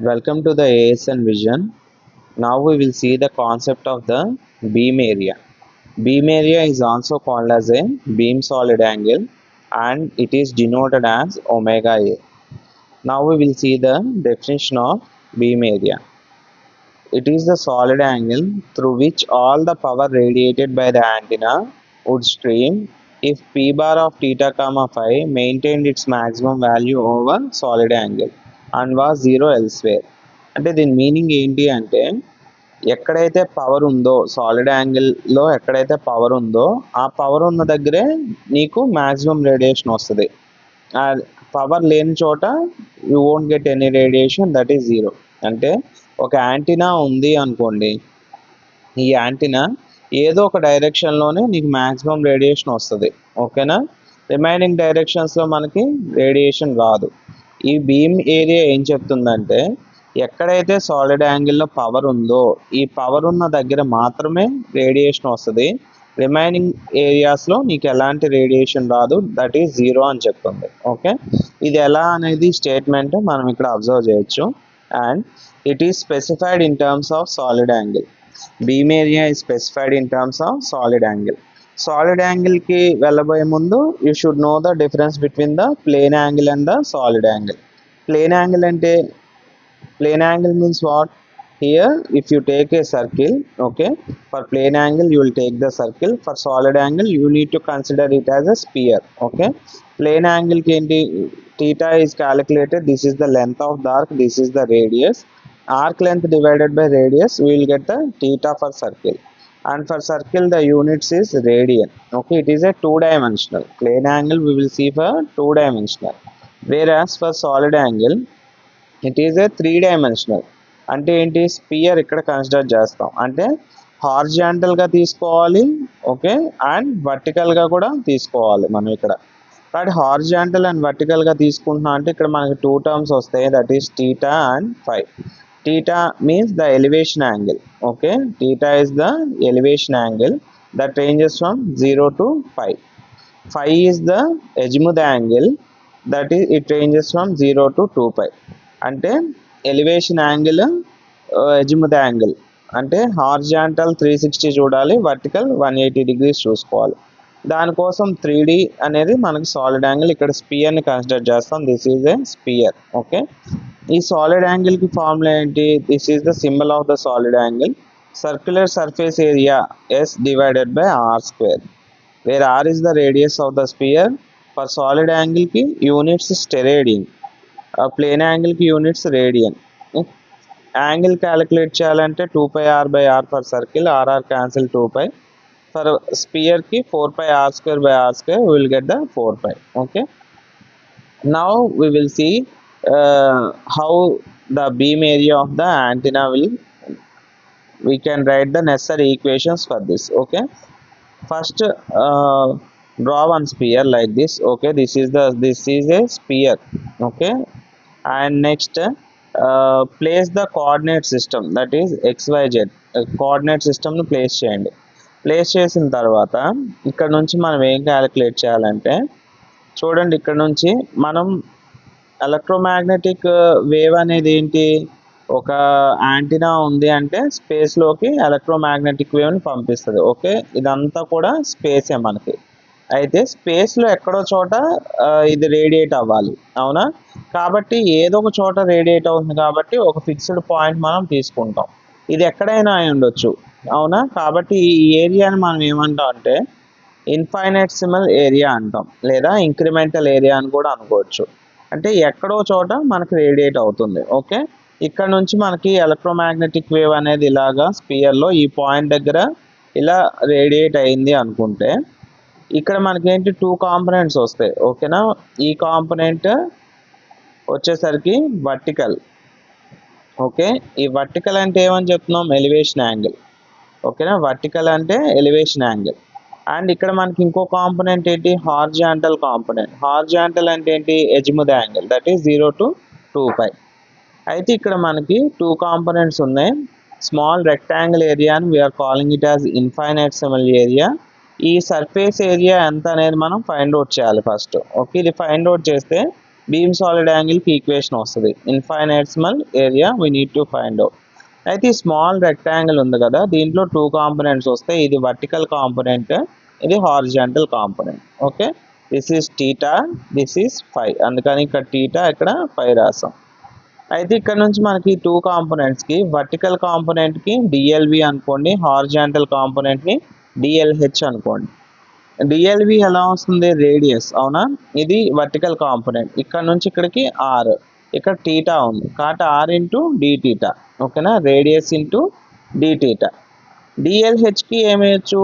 Welcome to the ASN Vision. Now we will see the concept of the beam area. Beam area is also called as a beam solid angle and it is denoted as omega A. Now we will see the definition of beam area. It is the solid angle through which all the power radiated by the antenna would stream if p bar of theta comma phi maintained its maximum value over solid angle and was zero elsewhere. అంటే దీని meaning ఏంటి అంటే ఎక్కడైతే power ఉందో solid యాంగిల్లో ఎక్కడైతే power ఉందో ఆ పవర్ ఉన్న దగ్గరే నీకు మ్యాక్సిమం రేడియేషన్ వస్తుంది. ఆ పవర్ లేని చోట you won't get any radiation, that is zero. అంటే ఒక యాంటీనా ఉంది అనుకోండి, ఈ యాంటీనా ఏదో ఒక డైరెక్షన్లోనే నీకు మ్యాక్సిమం రేడియేషన్ వస్తుంది, ఓకేనా. రిమైనింగ్ డైరెక్షన్స్లో మనకి రేడియేషన్ రాదు. ఈ బీమ్ ఏరియా ఏం చెప్తుందంటే ఎక్కడైతే సాలిడ్ యాంగిల్లో పవర్ ఉందో ఈ పవర్ ఉన్న దగ్గర మాత్రమే రేడియేషన్ వస్తుంది, రిమైనింగ్ ఏరియాస్లో నీకు ఎలాంటి రేడియేషన్ రాదు, దట్ ఈస్ జీరో అని చెప్తుంది. ఓకే, ఇది ఎలా అనేది స్టేట్మెంట్ మనం ఇక్కడ అబ్జర్వ్ చేయొచ్చు. And it is specified in terms of solid angle. Beam area is specified in terms of solid angle. Solid యాంగిల్కి వెళ్ళబోయే ముందు you should know the difference between the plane angle and the solid angle. Plane angle అంటే plane angle means what? Here if you take a circle, okay, for plane angle you will take the circle, for solid angle you need to consider it as a sphere. Okay, plane angle ki enti theta is calculated, this is the length of the arc, this is the radius, arc length divided by radius we will get the theta for circle, and for circle the units is radian. Okay, it is a two dimensional. Plane angle we will see for two dimensional, whereas for solid angle it is a three dimensional. అంటే ఏంటి, spear ఇక్కడ consider చేస్తాం. అంటే హార్జాంటల్గా తీసుకోవాలి, okay, and వర్టికల్గా కూడా తీసుకోవాలి మనం ఇక్కడ. కాబట్టి హార్జాంటల్ అండ్ వర్టికల్గా తీసుకుంటున్నాం అంటే ఇక్కడ మనకి టూ టర్మ్స్ వస్తాయి, that is theta and phi. Theta means the elevation angle. Okay, theta is the elevation angle that ranges from 0 to π. Phi is the azimuth angle that is it ranges from 0 to 2π. అంటే elevation angle, azimuth angle అంటే horizontal 360 చూడాలి, vertical 180 degrees చూసుకోవాలి. దానికోసం 3D అనేది మనకి solid angle. ఇక్కడ స్పియర్ని consider చేస్తాం, this is a sphere. Okay, ఈ సాలిడ్ యాంగిల్కి ఫార్ములా ఏంటి, this is the symbol of the solid angle. Circular surface area S divided by r², where r is the radius of the sphere. For solid యాంగిల్కి units steradian, plane యాంగిల్కి units radian. Angle calculate చేయాలంటే 2πr/r for circle, r r cancel 2π. For స్పియర్కి 4πr²/r² will get the 4π. Okay, now we will see how the beam area of the antenna will, we can write the necessary equations for this. Okay, first draw one sphere like this. Okay, this is a sphere. Okay, and next place the coordinate system, that is xyz coordinate సిస్టమ్ను place చేయండి. Place చేసిన తర్వాత ఇక్కడ నుంచి మనం ఏం calculate చేయాలంటే చూడండి, ఇక్కడ నుంచి మనం ఎలక్ట్రోమాగ్నెటిక్ వేవ్ అనేది ఏంటి, ఒక యాంటీనా ఉంది అంటే స్పేస్లోకి ఎలక్ట్రోమాగ్నెటిక్ వేవ్ని పంపిస్తుంది. ఓకే, ఇదంతా కూడా స్పేసే మనకి. అయితే స్పేస్లో ఎక్కడో చోట ఇది రేడియేట్ అవ్వాలి, అవునా. కాబట్టి ఏదో ఒక చోట రేడియేట్ అవుతుంది కాబట్టి ఒక ఫిక్స్డ్ పాయింట్ మనం తీసుకుంటాం. ఇది ఎక్కడైనా అయి ఉండొచ్చు, అవునా. కాబట్టి ఈ ఏరియాని మనం ఏమంటాం అంటే ఇన్ఫైనైటసిమల్ ఏరియా అంటాం, లేదా ఇంక్రిమెంటల్ ఏరియా అని కూడా అనుకోవచ్చు. అంటే ఎక్కడో చోట మనకి రేడియేట్ అవుతుంది. ఓకే, ఇక్కడ నుంచి మనకి ఎలక్ట్రోమాగ్నెటిక్ వేవ్ అనేది ఇలాగా స్పియర్లో ఈ పాయింట్ దగ్గర ఇలా రేడియేట్ అయింది అనుకుంటే ఇక్కడ మనకేంటి టూ కాంపనెంట్స్ వస్తాయి. ఓకేనా, ఈ కాంపనెంట్ వచ్చేసరికి వర్టికల్. ఓకే, ఈ వర్టికల్ అంటే ఏమని చెప్తున్నాం, ఎలివేషన్ యాంగిల్. ఓకేనా, వర్టికల్ అంటే ఎలివేషన్ యాంగిల్. అండ్ ఇక్కడ మనకి ఇంకో కాంపనెంట్ ఏంటి, హార్జాంటల్ కాంపనెంట్. హార్జాంటల్ అంటే ఏంటి, azimuth angle, that is 0 to 2π. అయితే ఇక్కడ మనకి టూ కాంపనెంట్స్ ఉన్నాయి. స్మాల్ రెక్టాంగిల్ ఏరియాని we are calling it as infinitesimal area. ఈ సర్ఫేస్ ఏరియా ఎంత అనేది మనం ఫైండ్ అవుట్ చేయాలి ఫస్ట్. ఓకే, ఇది ఫైండ్ అవుట్ చేస్తే బీమ్ సాలిడ్ యాంగిల్కి ఈక్వేషన్ వస్తుంది. Infinitesimal area we need to find out. అయితే ఈ స్మాల్ రెక్టాంగిల్ ఉంది కదా, దీంట్లో 2 కాంపోనెంట్స్ వస్తాయి. ఇది వర్టికల్ కాంపోనెంట్, ఇది horizontal component. Okay, this is theta, this is phi. అందుకని ఇక్కడ టీటా, ఇక్కడ ఫై రాసాం. అయితే ఇక్కడ నుంచి మనకి 2 కాంపోనెంట్స్కి, వర్టికల్ కాంపోనెంట్కి డిఎల్వి అనుకోండి, హారిజాంటల్ కాంపోనెంట్ని డిఎల్హెచ్ అనుకోండి. డిఎల్వి ఎలా వస్తుంది? రేడియస్, అవునా? ఇది వర్టికల్ కాంపోనెంట్, ఇక్కడ నుంచి ఇక్కడికి ఆర్, ఇక్కడ టీటా ఉంది కాబట్టి ఆర్ ఇంటూ డి టీటా. ఓకేనా, రేడియస్ ఇంటూ డి టీటా. డిఎల్హెచ్కి ఏమేయచ్చు?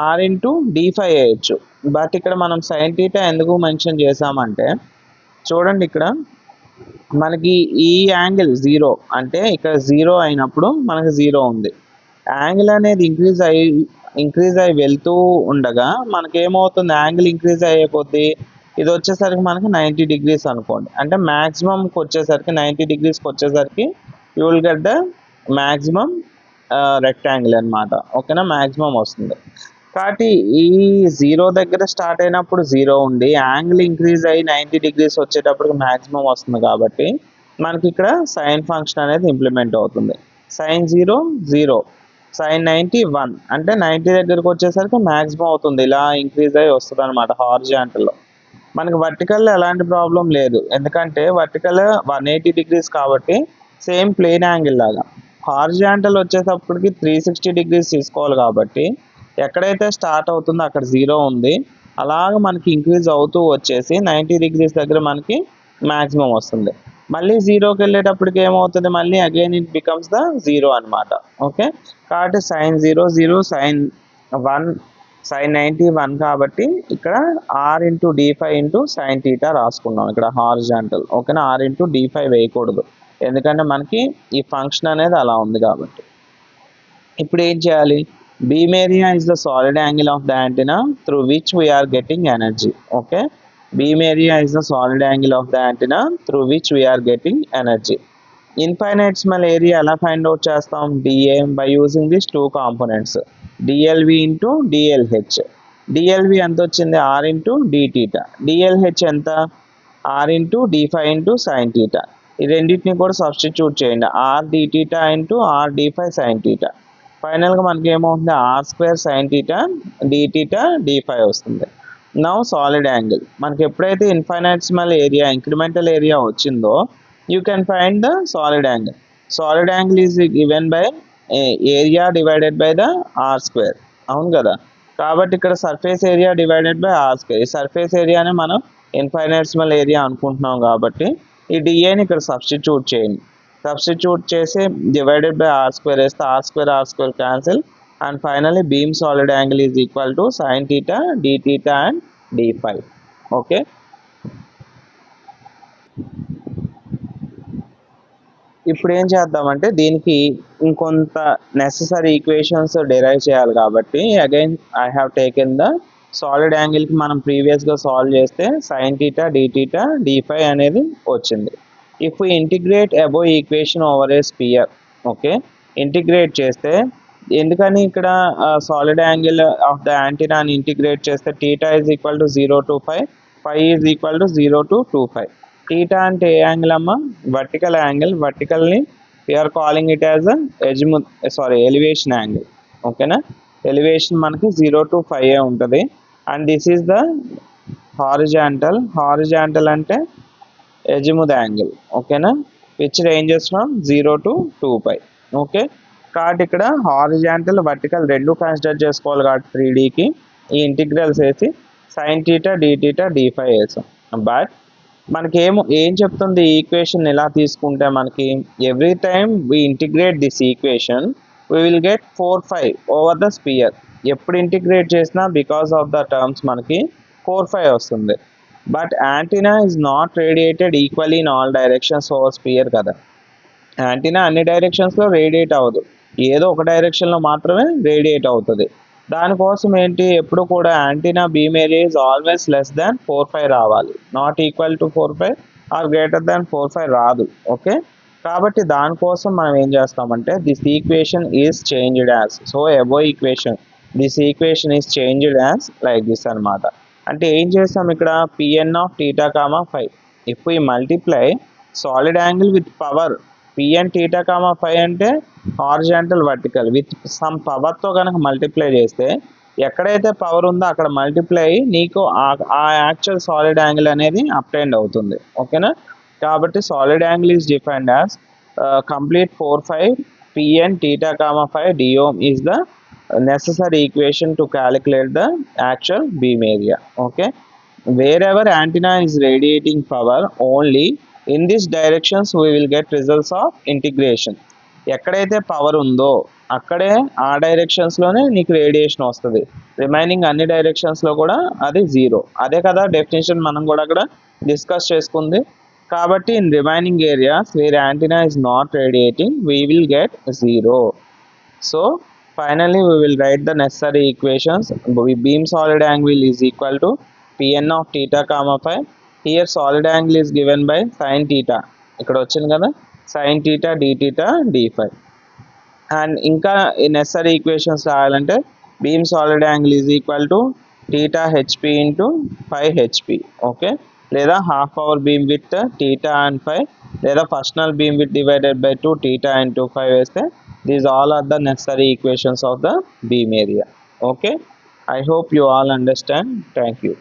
ఆర్ ఇంటూ డి5 వేయచ్చు. బట్ ఇక్కడ మనం సైన్ టీటా ఎందుకు మెన్షన్ చేసామంటే, చూడండి ఇక్కడ మనకి ఈ యాంగిల్ 0 అంటే ఇక్కడ 0 అయినప్పుడు మనకి 0 ఉంది. యాంగిల్ అనేది ఇంక్రీజ్ అయ్యి వెళ్తూ ఉండగా మనకేమవుతుంది? యాంగిల్ ఇంక్రీజ్ అయ్యే కొద్దీ ఇది వచ్చేసరికి మనకి 90 degrees అనుకోండి. అంటే మ్యాక్సిమంకి వచ్చేసరికి 90 degreesకి వచ్చేసరికి you will get the maximum rectangle అనమాట. ఓకేనా, మ్యాక్సిమం వస్తుంది. కాబట్టి ఈ 0 దగ్గర స్టార్ట్ అయినప్పుడు 0 ఉండి యాంగిల్ ఇంక్రీజ్ అయ్యి 90 degrees వచ్చేటప్పటికి మ్యాక్సిమం వస్తుంది. కాబట్టి మనకి ఇక్కడ సైన్ ఫంక్షన్ అనేది ఇంప్లిమెంట్ అవుతుంది. సైన్ 0 0, సైన్ 90 1, అంటే 90 దగ్గరకు వచ్చేసరికి మ్యాక్సిమం అవుతుంది. ఇలా ఇంక్రీజ్ అయ్యి వస్తుంది అనమాట హారిజాంటల్లో. మనకి వర్టికల్లో ఎలాంటి ప్రాబ్లం లేదు, ఎందుకంటే వర్టికల్ 180 degrees కాబట్టి సేమ్ ప్లేన్ యాంగిల్ లాగా. హారిజాంటల్ వచ్చేటప్పటికి 360 degrees తీసుకోవాలి కాబట్టి ఎక్కడైతే స్టార్ట్ అవుతుందో అక్కడ 0 ఉంది. అలాగ మనకి ఇంక్రీజ్ అవుతూ వచ్చేసి 90 degrees దగ్గర మనకి మ్యాక్సిమం వస్తుంది. మళ్ళీ 0కి వెళ్ళేటప్పటికి ఏమవుతుంది? మళ్ళీ అగైన్ ఇట్ బికమ్స్ ద 0 అనమాట. ఓకే, కాబట్టి సైన్ 0 0, సైన్ 1, సైన్ 90 1 కాబట్టి ఇక్కడ ఆర్ ఇంటూ డి5 ఇంటూ సైన్ టీటా రాసుకున్నాం ఇక్కడ హారిజాంటల్. ఓకేనా, ఆర్ ఇంటూ డి5 వేయకూడదు, ఎందుకంటే మనకి ఈ ఫంక్షన్ అనేది అలా ఉంది కాబట్టి. ఇప్పుడు ఏం చేయాలి? beam area is the solid angle of the antenna through which we are getting energy. Okay, beam area is the solid angle of the antenna through which we are getting energy. Infinitesimal area ఎలా find out చేస్తాం? dA by using these 2 components, dLV into dLH. dLV ఎంత వచ్చింది? r into d theta. dLH ఎంత? r into d5 into sin theta. ఈ రెండింటిని కూడా substitute చేయండి, r d theta into r d5 sin theta. ఫైనల్గా మనకి ఏమవుతుంది? r² sin theta d theta d5 వస్తుంది. నౌ సాలిడ్ యాంగిల్, మనకి ఎప్పుడైతే ఇన్ఫైనైట్సిమల్ ఏరియా, ఇంక్రిమెంటల్ ఏరియా వచ్చిందో you can find the solid angle. Solid angle is given by area divided by the r². అవును కదా, కాబట్టి ఇక్కడ surface area divided by r². ఈ surface ఏరియాని మనం ఇన్ఫైనైట్సిమల్ ఏరియా అనుకుంటున్నాం కాబట్టి ఈ డిఏని ఇక్కడ సబ్స్టిట్యూట్ చేయండి. సబ్స్టిట్యూట్ చేసి డివైడెడ్ బై r² వేస్తే r² cancel, and finally beam solid angle is equal to sine theta d theta and d5. Okay, ఇప్పుడు ఏం చేద్దామంటే దీనికి ఇంకొంత నెససరీ ఈక్వేషన్స్ డెరైవ్ చేయాలి కాబట్టి again I have taken the solid యాంగిల్కి మనం ప్రీవియస్గా సాల్వ్ చేస్తే sign theta d theta d5 అనేది వచ్చింది. If we integrate above equation over a sphere, okay, integrate చేస్తే, ఎందుకని ఇక్కడ solid angle of the antenna అని ఇంటిగ్రేట్ చేస్తే theta is equal to 0 to 5, phi is equal to 0 to 2π. Theta అంటే ఏ యాంగిల్ అమ్మా? Vertical angle. వర్టికల్ని we are calling it as elevation angle. ఓకేనా, ఎలివేషన్ మనకి 0 to 5 ఉంటుంది. And this is the horizontal. Horizontal అంటే ఎజిముత్ యాంగిల్. ఓకేనా, which ranges from 0 to 2π. Okay, కాబట్టి ఇక్కడ హారిజాంటల్ వర్టికల్ రెండు కన్సిడర్ చేసుకోవాలి కాబట్టి 3Dకి ఈ ఇంటిగ్రల్స్ వేసి sign theta d theta d5 వేసాం. బట్ మనకి ఏం చెప్తుంది ఈ ఈక్వేషన్ ఇలా తీసుకుంటే, మనకి every time we integrate this equation we will get 4π over the sphere. ఎప్పుడు ఇంటిగ్రేట్ చేసినా బికాస్ ఆఫ్ ద టర్మ్స్ మనకి 4π వస్తుంది. But antenna is not radiated equally in all directions over sphere కదా. యాంటీనా అన్ని డైరెక్షన్స్లో రేడియేట్ అవ్వదు, ఏదో ఒక డైరెక్షన్లో మాత్రమే రేడియేట్ అవుతుంది. దానికోసం ఏంటి, ఎప్పుడు కూడా antenna beam area is always less than 4π రావాలి, not equal to 4π or greater than 4π రాదు. ఓకే, కాబట్టి దానికోసం మనం ఏం చేస్తామంటే this equation is changed as, so above equation this equation is changed as like this అనమాట. అంటే ఏం చేస్తాం ఇక్కడ pn of theta, phi If we multiply solid angle with power p and theta comma phi అంటే horizontal vertical with some పవర్తో కనుక multiply చేస్తే ఎక్కడైతే power ఉందో అక్కడ మల్టిప్లై అయ్యి నీకు ఆ యాక్చువల్ సాలిడ్ యాంగిల్ అనేది అప్టైండ్ అవుతుంది. ఓకేనా, కాబట్టి solid angle is defined as complete 4 5 p and theta comma phi d ohm is the necessary equation to calculate the actual beam area. Okay, wherever antenna is radiating power only in these directions we will get results of integration. ఎక్కడైతే power ఉందో అక్కడే ఆ డైరెక్షన్స్లోనే నీకు radiation వస్తుంది, remaining అన్ని డైరెక్షన్స్లో కూడా అది zero. అదే కదా డెఫినేషన్ మనం కూడా అక్కడ డిస్కస్ చేసుకుంది. కాబట్టి in remaining areas where antenna is not radiating we will get zero. So finally we will write the necessary equations. Beam solid angle is equal to Pn of theta comma phi. Here solid angle is given by sin theta, ఇక్కడ వచ్చింది కదా sin theta d theta d phi. And ఇంకా necessary equations రాయాలంటే beam solid angle is equal to theta HP into phi HP. Okay, లేదా half power beam with theta and phi, లేదా first null beam with divided by 2 theta into phi వేస్తే these all are the necessary equations of the beam area. Okay, I hope you all understand. Thank you.